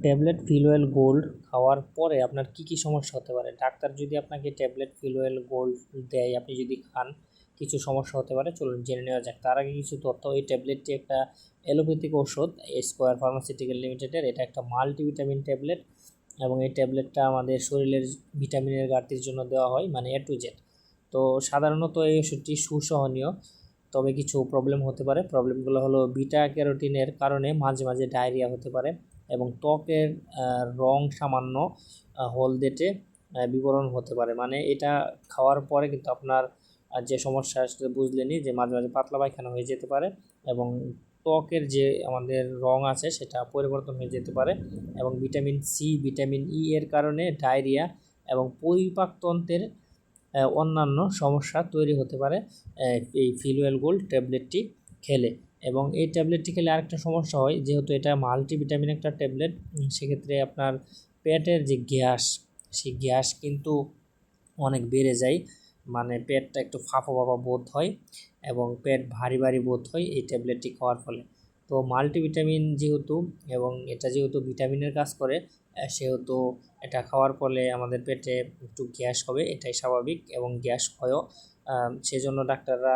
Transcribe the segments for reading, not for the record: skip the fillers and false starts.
Tablet Filwel gold খাওয়ার পরে আপনার কি কি সমস্যা হতে পারে? ডাক্তার যদি আপনাকে ট্যাবলেট ফিলওয়েল গোল্ড দেয়, আপনি যদি খান, কিছু সমস্যা হতে পারে। চলুন জেনে নেওয়া যাক। তার আগে কিছু তথ্য। এই ট্যাবলেটটি একটা অ্যালোপ্যাথিক ওষুধ, স্কোয়ার ফার্মাসিউটিক্যাল লিমিটেডের। এটা একটা মাল্টিভিটামিন ট্যাবলেট এবং এই ট্যাবলেটটা আমাদের শরীরের ভিটামিনের ঘাটতির জন্য দেওয়া হয়, মানে A to Z। তো সাধারণত এই ওষুধটি সুসহনীয়, তবে কিছু প্রবলেম হতে পারে। প্রবলেমগুলো হলো বিটা ক্যারোটিনের কারণে মাঝে মাঝে ডায়রিয়া হতে পারে এবং ত্বকের রং সামান্য হলদেটে বিবরণ হতে পারে। মানে এটা খাওয়ার পরে কিন্তু আপনার যে সমস্যা সেটা বুঝলেনই, যে মাঝে মাঝে পাতলা পায়খানা হয়ে যেতে পারে এবং ত্বকের যে আমাদের রং আছে সেটা পরিবর্তন হয়ে যেতে পারে এবং ভিটামিন সি, ভিটামিন ই এর কারণে ডায়রিয়া এবং পরিপাকতন্ত্রের অন্যান্য সমস্যা তৈরি হতে পারে এই ফিলওয়েল গোল্ড ট্যাবলেটটি খেলে। এবং এই ট্যাবলেটটি খেলে আরেকটা সমস্যা হয়, যেহেতু এটা মাল্টিভিটামিন একটা ট্যাবলেট, সেক্ষেত্রে আপনার পেটের যে গ্যাস, সেই গ্যাস কিন্তু অনেক বেড়ে যায়। মানে পেটটা একটু ফাঁপা ফাঁপা বোধ হয় এবং পেট ভারী ভারী বোধ হয় এই ট্যাবলেটটি খাওয়ার ফলে। তো মাল্টিভিটামিন যেহেতু, এবং এটা যেহেতু ভিটামিনের কাজ করে, সেহেতু এটা খাওয়ার ফলে আমাদের পেটে একটু গ্যাস হবে, এটাই স্বাভাবিক, এবং গ্যাস হয়ও। সেজন্য ডাক্তাররা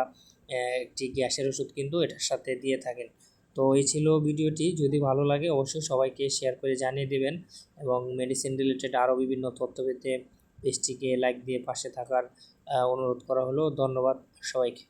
একটি গ্যাসের ওষুধ কিন্তু এটার সাথে দিয়ে থাকেন। তো এই ছিল ভিডিওটি। যদি ভালো লাগে অবশ্যই সবাইকে শেয়ার করে জানিয়ে দেবেন এবং মেডিসিন রিলেটেড আরও বিভিন্ন তথ্য পেতে পেজটিকে লাইক দিয়ে পাশে থাকার অনুরোধ করা হলো। ধন্যবাদ সবাইকে।